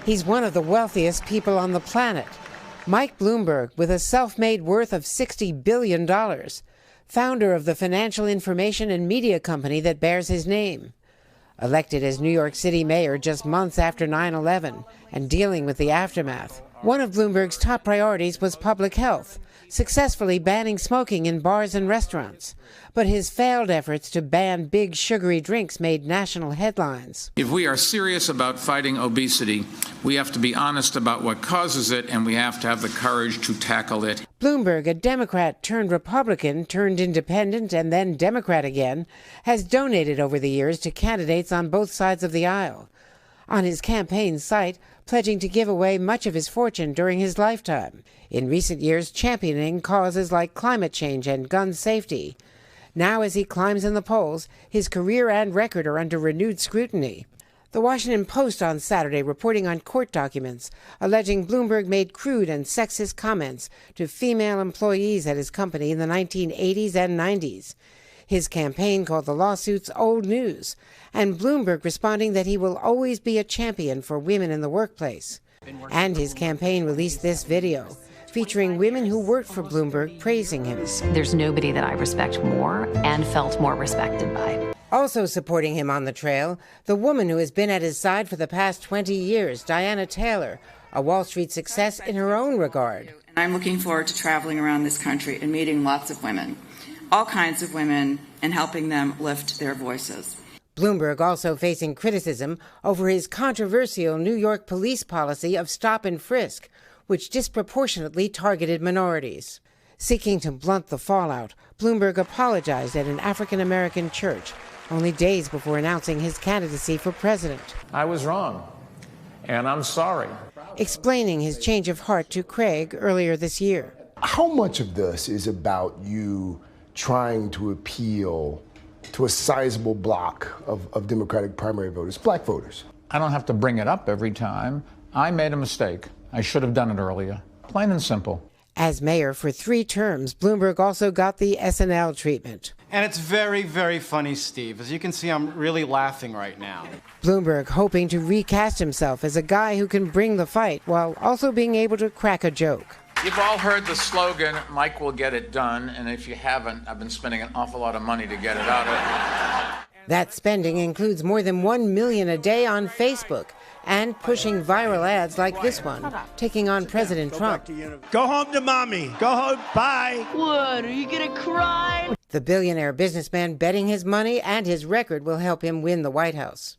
He's one of the wealthiest people on the planet. Mike Bloomberg, with a self-made worth of $60 billion, founder of the financial information and media company that bears his name. Elected as New York City mayor just months after 9/11 and dealing with the aftermath, one of Bloomberg's top priorities was public health, successfully banning smoking in bars and restaurants. But his failed efforts to ban big sugary drinks made national headlines. If we are serious about fighting obesity, we have to be honest about what causes it, and we have to have the courage to tackle it. Bloomberg, a Democrat turned Republican, turned independent, and then Democrat again, has donated over the years to candidates on both sides of the aisle. On his campaign site, pledging to give away much of his fortune during his lifetime. In recent years, championing causes like climate change and gun safety. Now, as he climbs in the polls, his career and record are under renewed scrutiny. The Washington Post on Saturday reporting on court documents alleging Bloomberg made crude and sexist comments to female employees at his company in the 1980s and 90s. His campaign called the lawsuits old news, and Bloomberg responding that he will always be a champion for women in the workplace. And his campaign released this video featuring women who worked for Bloomberg praising him. There's nobody that I respect more and felt more respected by. Also supporting him on the trail, the woman who has been at his side for the past 20 years, Diana Taylor, a Wall Street success in her own regard. I'm looking forward to traveling around this country and meeting lots of women, all kinds of women, and helping them lift their voices. Bloomberg also facing criticism over his controversial New York police policy of stop and frisk, which disproportionately targeted minorities. Seeking to blunt the fallout, Bloomberg apologized at an African-American church only days before announcing his candidacy for president. I was wrong, and I'm sorry. Explaining his change of heart to Craig earlier this year. How much of this is about you trying to appeal to a sizable block of Democratic primary voters, black voters? I don't have to bring it up every time. I made a mistake. I should have done it earlier. Plain and simple. As mayor for 3 terms, Bloomberg also got the SNL treatment. And it's very, very funny, Steve. As you can see, I'm really laughing right now. Bloomberg hoping to recast himself as a guy who can bring the fight while also being able to crack a joke. You've all heard the slogan, Mike will get it done, and if you haven't, I've been spending an awful lot of money to get it out of. That spending includes more than $1 million a day on Facebook and pushing viral ads like this one, taking on President Trump. Go home to mommy. Go home. Bye. What, are you gonna cry? The billionaire businessman betting his money and his record will help him win the White House.